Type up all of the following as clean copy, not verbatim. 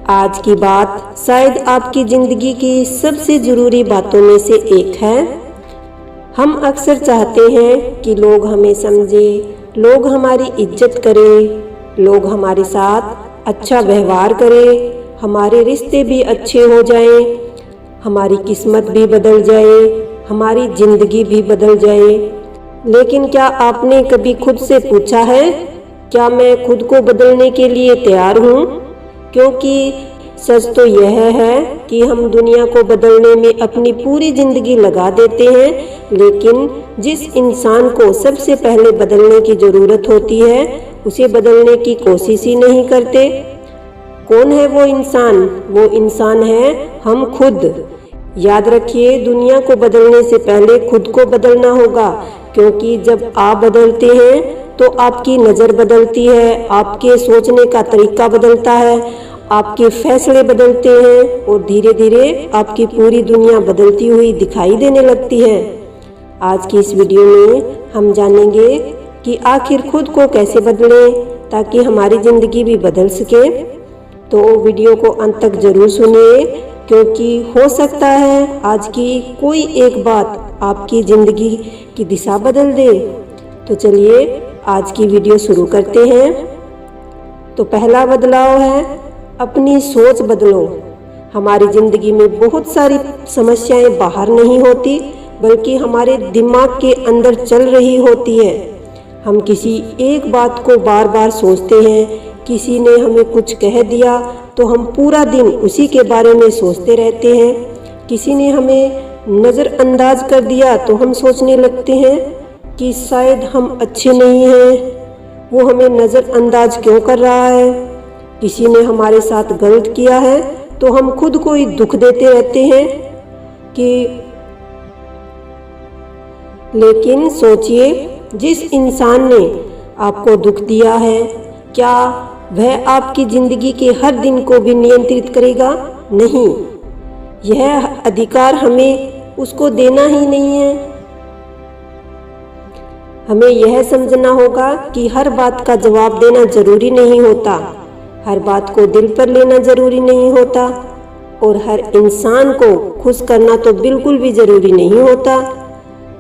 आज की बात शायद आपकी ज़िंदगी की सबसे ज़रूरी बातों में से एक है। हम अक्सर चाहते हैं कि लोग हमें समझें, लोग हमारी इज्जत करें, लोग हमारे साथ अच्छा व्यवहार करें, हमारे रिश्ते भी अच्छे हो जाएं, हमारी किस्मत भी बदल जाए, हमारी ज़िंदगी भी बदल जाए। लेकिन क्या आपने कभी खुद से पूछा है, क्या मैं खुद को बदलने के लिए तैयार हूँ? क्योंकि सच तो यह है कि हम दुनिया को बदलने में अपनी पूरी ज़िंदगी लगा देते हैं, लेकिन जिस इंसान को सबसे पहले बदलने की ज़रूरत होती है उसे बदलने की कोशिश ही नहीं करते। कौन है वो इंसान? वो इंसान है हम खुद। याद रखिए, दुनिया को बदलने से पहले खुद को बदलना होगा, क्योंकि जब आप बदलते हैं तो आपकी नज़र बदलती है, आपके सोचने का तरीका बदलता है, आपके फैसले बदलते हैं और धीरे धीरे आपकी पूरी दुनिया बदलती हुई दिखाई देने लगती है। आज की इस वीडियो में हम जानेंगे कि आखिर खुद को कैसे बदलें ताकि हमारी ज़िंदगी भी बदल सके। तो वीडियो को अंत तक ज़रूर सुनिए, क्योंकि हो सकता है आज की कोई एक बात आपकी ज़िंदगी की दिशा बदल दे। तो चलिए आज की वीडियो शुरू करते हैं। तो पहला बदलाव है अपनी सोच बदलो। हमारी ज़िंदगी में बहुत सारी समस्याएं बाहर नहीं होती, बल्कि हमारे दिमाग के अंदर चल रही होती है। हम किसी एक बात को बार बार सोचते हैं, किसी ने हमें कुछ कह दिया तो हम पूरा दिन उसी के बारे में सोचते रहते हैं, किसी ने हमें नज़रअंदाज कर दिया तो हम सोचने लगते हैं कि शायद हम अच्छे नहीं हैं, वो हमें नज़रअंदाज क्यों कर रहा है। किसी ने हमारे साथ गलत किया है तो हम खुद को ही दुख देते रहते हैं कि लेकिन सोचिए, जिस इंसान ने आपको दुख दिया है, क्या वह आपकी ज़िंदगी के हर दिन को भी नियंत्रित करेगा? नहीं, यह अधिकार हमें उसको देना ही नहीं है। हमें यह समझना होगा कि हर बात का जवाब देना जरूरी नहीं होता, हर बात को दिल पर लेना जरूरी नहीं होता और हर इंसान को खुश करना तो बिल्कुल भी ज़रूरी नहीं होता।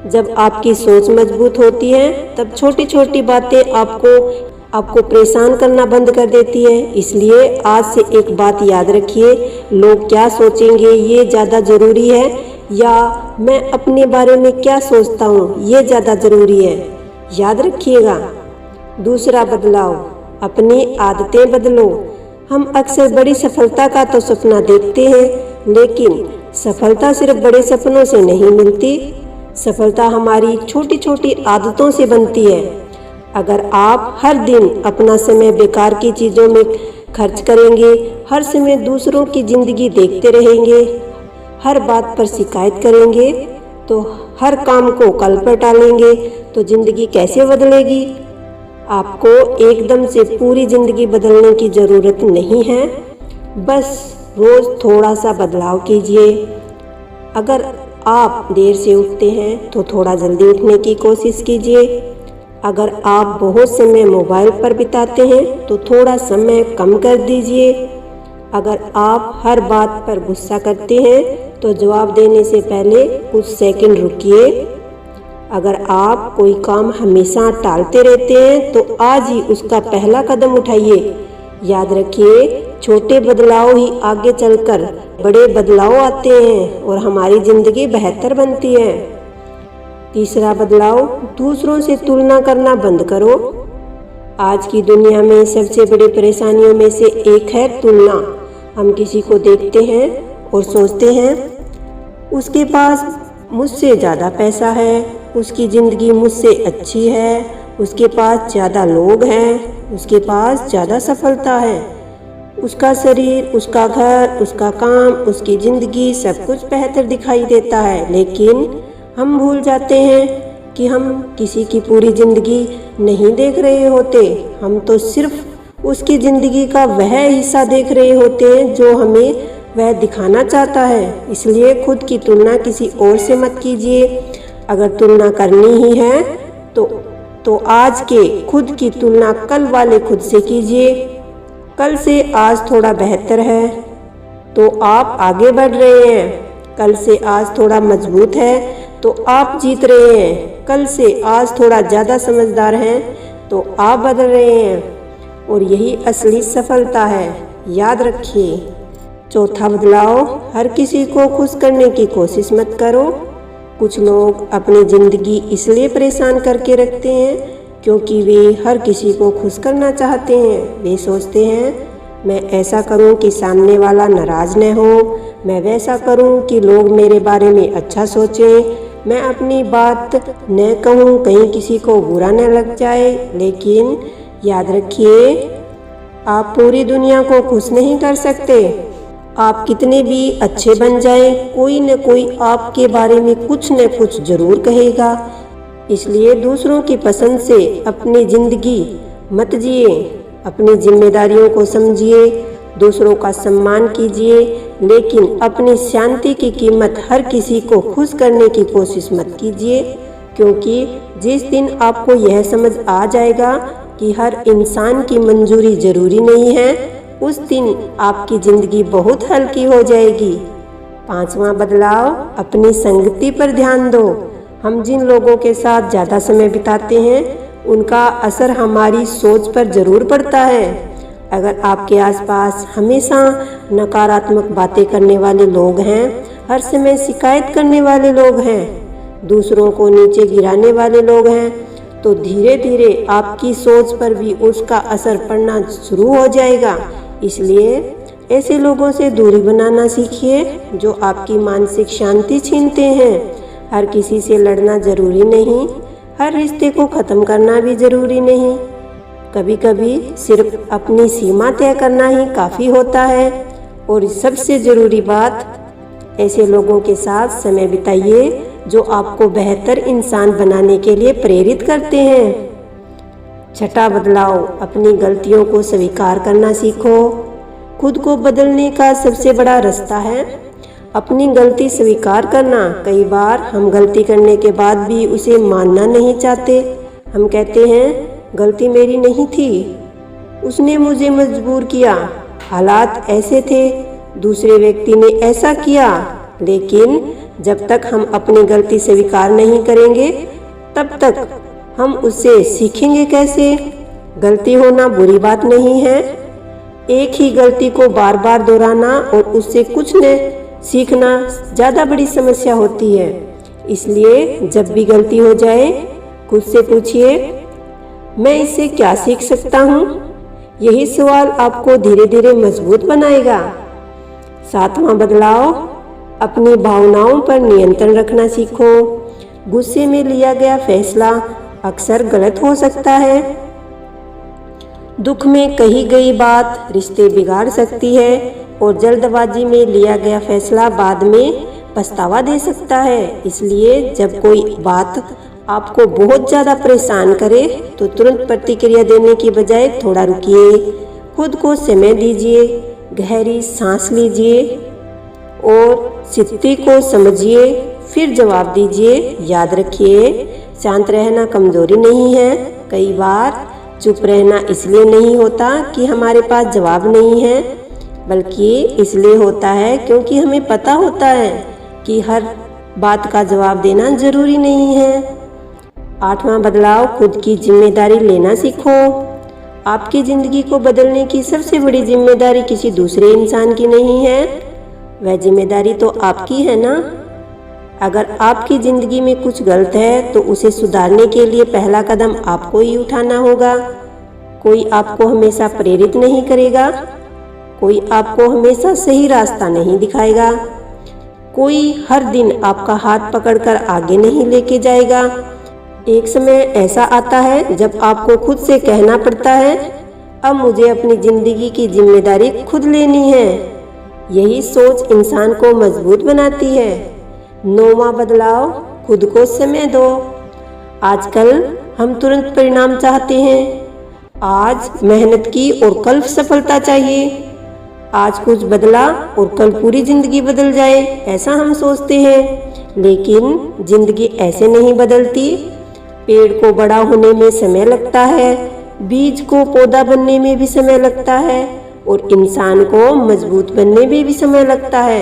जब आपकी सोच मजबूत होती है तब छोटी छोटी बातें आपको परेशान करना बंद कर देती है। इसलिए आज से एक बात याद रखिए, लोग क्या सोचेंगे ये ज़्यादा ज़रूरी है या मैं अपने बारे में क्या सोचता हूँ ये ज़्यादा ज़रूरी है। याद रखिएगा। दूसरा बदलाव, अपनी आदतें बदलो। हम अक्सर बड़ी सफलता का तो सपना देखते हैं, लेकिन सफलता सिर्फ बड़े सपनों से नहीं मिलती। सफलता हमारी छोटी छोटी आदतों से बनती है। अगर आप हर दिन अपना समय बेकार की चीज़ों में खर्च करेंगे, हर समय दूसरों की ज़िंदगी देखते रहेंगे, हर बात पर शिकायत करेंगे, तो हर काम को कल पर टालेंगे, तो ज़िंदगी कैसे बदलेगी? आपको एकदम से पूरी ज़िंदगी बदलने की ज़रूरत नहीं है, बस रोज़ थोड़ा सा बदलाव कीजिए। अगर आप देर से उठते हैं तो थोड़ा जल्दी उठने की कोशिश कीजिए। अगर आप बहुत समय मोबाइल पर बिताते हैं तो थोड़ा समय कम कर दीजिए। अगर आप हर बात पर गुस्सा करते हैं तो जवाब देने से पहले कुछ सेकंड रुकिए। अगर आप कोई काम हमेशा टालते रहते हैं तो आज ही उसका पहला कदम उठाइए। याद रखिए, छोटे बदलाव ही आगे चलकर बड़े बदलाव आते हैं और हमारी ज़िंदगी बेहतर बनती है। तीसरा बदलाव, दूसरों से तुलना करना बंद करो। आज की दुनिया में सबसे बड़ी परेशानियों में से एक है तुलना। हम किसी को देखते हैं और सोचते हैं उसके पास मुझसे ज़्यादा पैसा है, उसकी ज़िंदगी मुझसे अच्छी है, उसके पास ज़्यादा लोग हैं, उसके पास ज़्यादा सफलता है, उसका शरीर, उसका घर, उसका काम, उसकी ज़िंदगी सब कुछ बेहतर दिखाई देता है। लेकिन हम भूल जाते हैं कि हम किसी की पूरी ज़िंदगी नहीं देख रहे होते। हम तो सिर्फ उसकी ज़िंदगी का वह हिस्सा देख रहे होते हैं जो हमें वह दिखाना चाहता है। इसलिए खुद की तुलना किसी और से मत कीजिए। अगर तुलना करनी ही है तो आज के खुद की तुलना कल वाले खुद से कीजिए। कल से आज थोड़ा बेहतर है तो आप आगे बढ़ रहे हैं। कल से आज थोड़ा मजबूत है तो आप जीत रहे हैं। कल से आज थोड़ा ज़्यादा समझदार हैं तो आप बदल रहे हैं और यही असली सफलता है, याद रखिए। चौथा बदलाव, हर किसी को खुश करने की कोशिश मत करो। कुछ लोग अपनी ज़िंदगी इसलिए परेशान करके रखते हैं क्योंकि वे हर किसी को खुश करना चाहते हैं। वे सोचते हैं मैं ऐसा करूं कि सामने वाला नाराज़ न हो, मैं वैसा करूं कि लोग मेरे बारे में अच्छा सोचें, मैं अपनी बात न कहूं कहीं किसी को बुरा न लग जाए। लेकिन याद रखिए, आप पूरी दुनिया को खुश नहीं कर सकते। आप कितने भी अच्छे बन जाएं, कोई न कोई आपके बारे में कुछ न कुछ ज़रूर कहेगा। इसलिए दूसरों की पसंद से अपनी ज़िंदगी मत जिए। अपनी जिम्मेदारियों को समझिए, दूसरों का सम्मान कीजिए, लेकिन अपनी शांति की कीमत हर किसी को खुश करने की कोशिश मत कीजिए। क्योंकि जिस दिन आपको यह समझ आ जाएगा कि हर इंसान की मंजूरी ज़रूरी नहीं है, उस दिन आपकी ज़िंदगी बहुत हल्की हो जाएगी। पांचवा बदलाव, अपनी संगति पर ध्यान दो। हम जिन लोगों के साथ ज़्यादा समय बिताते हैं उनका असर हमारी सोच पर ज़रूर पड़ता है। अगर आपके आसपास हमेशा नकारात्मक बातें करने वाले लोग हैं, हर समय शिकायत करने वाले लोग हैं, दूसरों को नीचे गिराने वाले लोग हैं, तो धीरे धीरे आपकी सोच पर भी उसका असर पड़ना शुरू हो जाएगा। इसलिए ऐसे लोगों से दूरी बनाना सीखिए जो आपकी मानसिक शांति छीनते हैं। हर किसी से लड़ना ज़रूरी नहीं, हर रिश्ते को ख़त्म करना भी ज़रूरी नहीं। कभी कभी सिर्फ अपनी सीमा तय करना ही काफ़ी होता है। और सबसे ज़रूरी बात, ऐसे लोगों के साथ समय बिताइए जो आपको बेहतर इंसान बनाने के लिए प्रेरित करते हैं। छठा बदलाव, अपनी गलतियों को स्वीकार करना सीखो। खुद को बदलने का सबसे बड़ा रास्ता है अपनी गलती स्वीकार करना। कई बार हम गलती करने के बाद भी उसे मानना नहीं चाहते। हम कहते हैं गलती मेरी नहीं थी, उसने मुझे मजबूर किया, हालात ऐसे थे, दूसरे व्यक्ति ने ऐसा किया। लेकिन जब तक हम अपनी गलती स्वीकार नहीं करेंगे तब तक हम उससे सीखेंगे कैसे। गलती होना बुरी बात नहीं है, एक ही गलती को बार बार दोहराना और उससे कुछ न सीखना ज़्यादा बड़ी समस्या होती है। इसलिए जब भी गलती हो जाए खुद से पूछिए मैं इससे क्या सीख सकता हूँ। यही सवाल आपको धीरे धीरे मजबूत बनाएगा। सातवां बदलाव, अपनी भावनाओं पर नियंत्रण रखना सीखो। गुस्से में लिया गया फैसला अक्सर गलत हो सकता है। दुख में कही गई बात रिश्ते बिगाड़ सकती है और जल्दबाजी में लिया गया फैसला बाद में पछतावा दे सकता है। इसलिए जब कोई बात आपको बहुत ज़्यादा परेशान करे तो तुरंत प्रतिक्रिया देने की बजाय थोड़ा रुकिए, खुद को समय दीजिए, गहरी सांस लीजिए और स्थिति को समझिए, फिर जवाब दीजिए। याद रखिए, शांत रहना कमजोरी नहीं है। कई बार चुप रहना इसलिए नहीं होता कि हमारे पास जवाब नहीं है, बल्कि इसलिए होता है क्योंकि हमें पता होता है कि हर बात का जवाब देना जरूरी नहीं है। आठवां बदलाव, खुद की जिम्मेदारी लेना सीखो। आपकी ज़िंदगी को बदलने की सबसे बड़ी जिम्मेदारी किसी दूसरे इंसान की नहीं है, वह जिम्मेदारी तो आपकी है ना। अगर आपकी ज़िंदगी में कुछ गलत है तो उसे सुधारने के लिए पहला कदम आपको ही उठाना होगा। कोई आपको हमेशा प्रेरित नहीं करेगा, कोई आपको हमेशा सही रास्ता नहीं दिखाएगा, कोई हर दिन आपका हाथ पकड़कर आगे नहीं लेके जाएगा। एक समय ऐसा आता है जब आपको खुद से कहना पड़ता है अब मुझे अपनी ज़िंदगी की जिम्मेदारी खुद लेनी है। यही सोच इंसान को मजबूत बनाती है। नौवां बदलाव, खुद को समय दो। आजकल हम तुरंत परिणाम चाहते हैं। आज मेहनत की और कल सफलता चाहिए। आज कुछ बदला और कल पूरी ज़िंदगी बदल जाए, ऐसा हम सोचते हैं। लेकिन ज़िंदगी ऐसे नहीं बदलती। पेड़ को बड़ा होने में समय लगता है, बीज को पौधा बनने में भी समय लगता है और इंसान को मजबूत बनने में भी समय लगता है।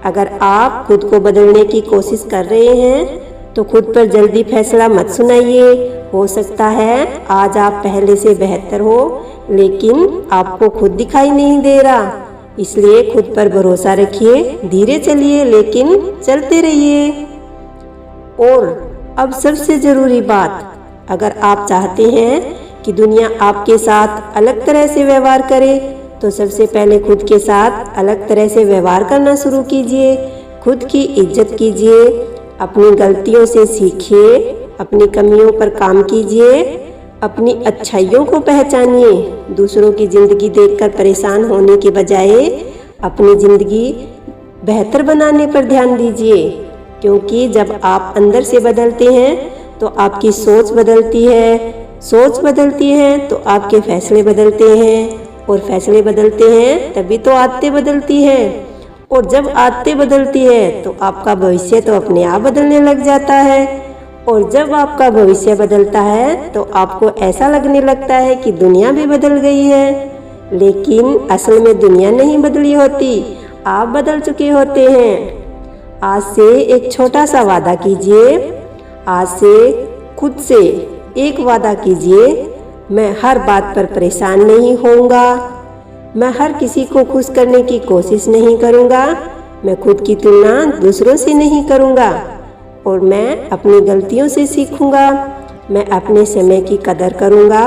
अगर आप खुद को बदलने की कोशिश कर रहे हैं तो खुद पर जल्दी फैसला मत सुनाइए। हो सकता है आज आप पहले से बेहतर हो, लेकिन आपको खुद दिखाई नहीं दे रहा। इसलिए खुद पर भरोसा रखिए, धीरे चलिए लेकिन चलते रहिए। और अब सबसे ज़रूरी बात, अगर आप चाहते हैं कि दुनिया आपके साथ अलग तरह से व्यवहार करे तो सबसे पहले खुद के साथ अलग तरह से व्यवहार करना शुरू कीजिए। खुद की इज्जत कीजिए, अपनी गलतियों से सीखिए, अपनी कमियों पर काम कीजिए, अपनी अच्छाइयों को पहचानिए। दूसरों की ज़िंदगी देखकर परेशान होने के बजाय अपनी ज़िंदगी बेहतर बनाने पर ध्यान दीजिए, क्योंकि जब आप अंदर से बदलते हैं तो आपकी सोच बदलती है, सोच बदलती है तो आपके फैसले बदलते हैं, और फैसले बदलते हैं तभी तो आदतें बदलती हैं, और जब आदतें बदलती है तो आपका भविष्य तो अपने आप बदलने लग जाता है। और जब आपका भविष्य बदलता है तो आपको ऐसा लगने लगता है कि दुनिया भी बदल गई है, लेकिन असल में दुनिया नहीं बदली होती, आप बदल चुके होते हैं। आज से एक छोटा सा वादा कीजिए, आज से खुद से एक वादा कीजिए, मैं हर बात पर परेशान नहीं होऊंगा, मैं हर किसी को खुश करने की कोशिश नहीं करूंगा, मैं खुद की तुलना दूसरों से नहीं करूंगा, और मैं अपनी गलतियों से सीखूंगा, मैं अपने समय की कदर करूंगा,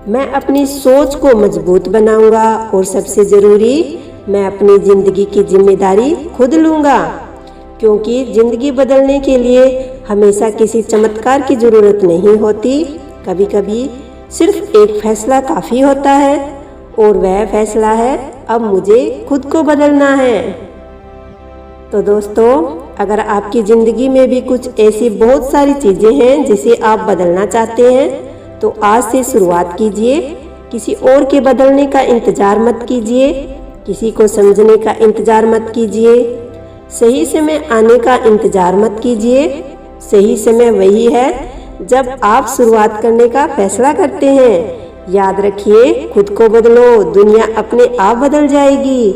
मैं अपनी सोच को मजबूत बनाऊंगा, और सबसे ज़रूरी मैं अपनी ज़िंदगी की जिम्मेदारी खुद लूँगा। क्योंकि ज़िंदगी बदलने के लिए हमेशा किसी चमत्कार की ज़रूरत नहीं होती, कभी कभी सिर्फ एक फैसला काफ़ी होता है, और वह फैसला है अब मुझे खुद को बदलना है। तो दोस्तों, अगर आपकी ज़िंदगी में भी कुछ ऐसी बहुत सारी चीज़ें हैं जिसे आप बदलना चाहते हैं तो आज से शुरुआत कीजिए। किसी और के बदलने का इंतज़ार मत कीजिए, किसी को समझने का इंतज़ार मत कीजिए, सही समय आने का इंतज़ार मत कीजिए। सही समय वही है जब आप शुरुआत करने का फैसला करते हैं। याद रखिए, खुद को बदलो, दुनिया अपने आप बदल जाएगी।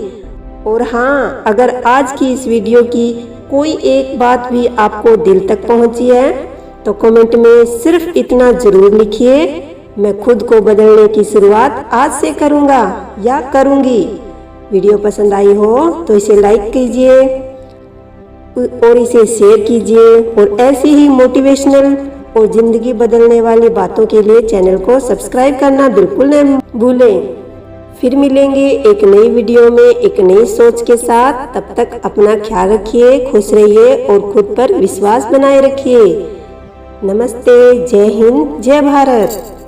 और हाँ, अगर आज की इस वीडियो की कोई एक बात भी आपको दिल तक पहुंची है तो कमेंट में सिर्फ इतना ज़रूर लिखिए, मैं खुद को बदलने की शुरुआत आज से करूँगा या करूँगी। वीडियो पसंद आई हो तो इसे लाइक कीजिए और इसे शेयर कीजिए, और ऐसी ही मोटिवेशनल और ज़िंदगी बदलने वाली बातों के लिए चैनल को सब्सक्राइब करना बिल्कुल न भूलें। फिर मिलेंगे एक नई वीडियो में एक नई सोच के साथ। तब तक अपना ख्याल रखिए, खुश रहिए और खुद पर विश्वास बनाए रखिए। नमस्ते, जय हिंद, जय भारत।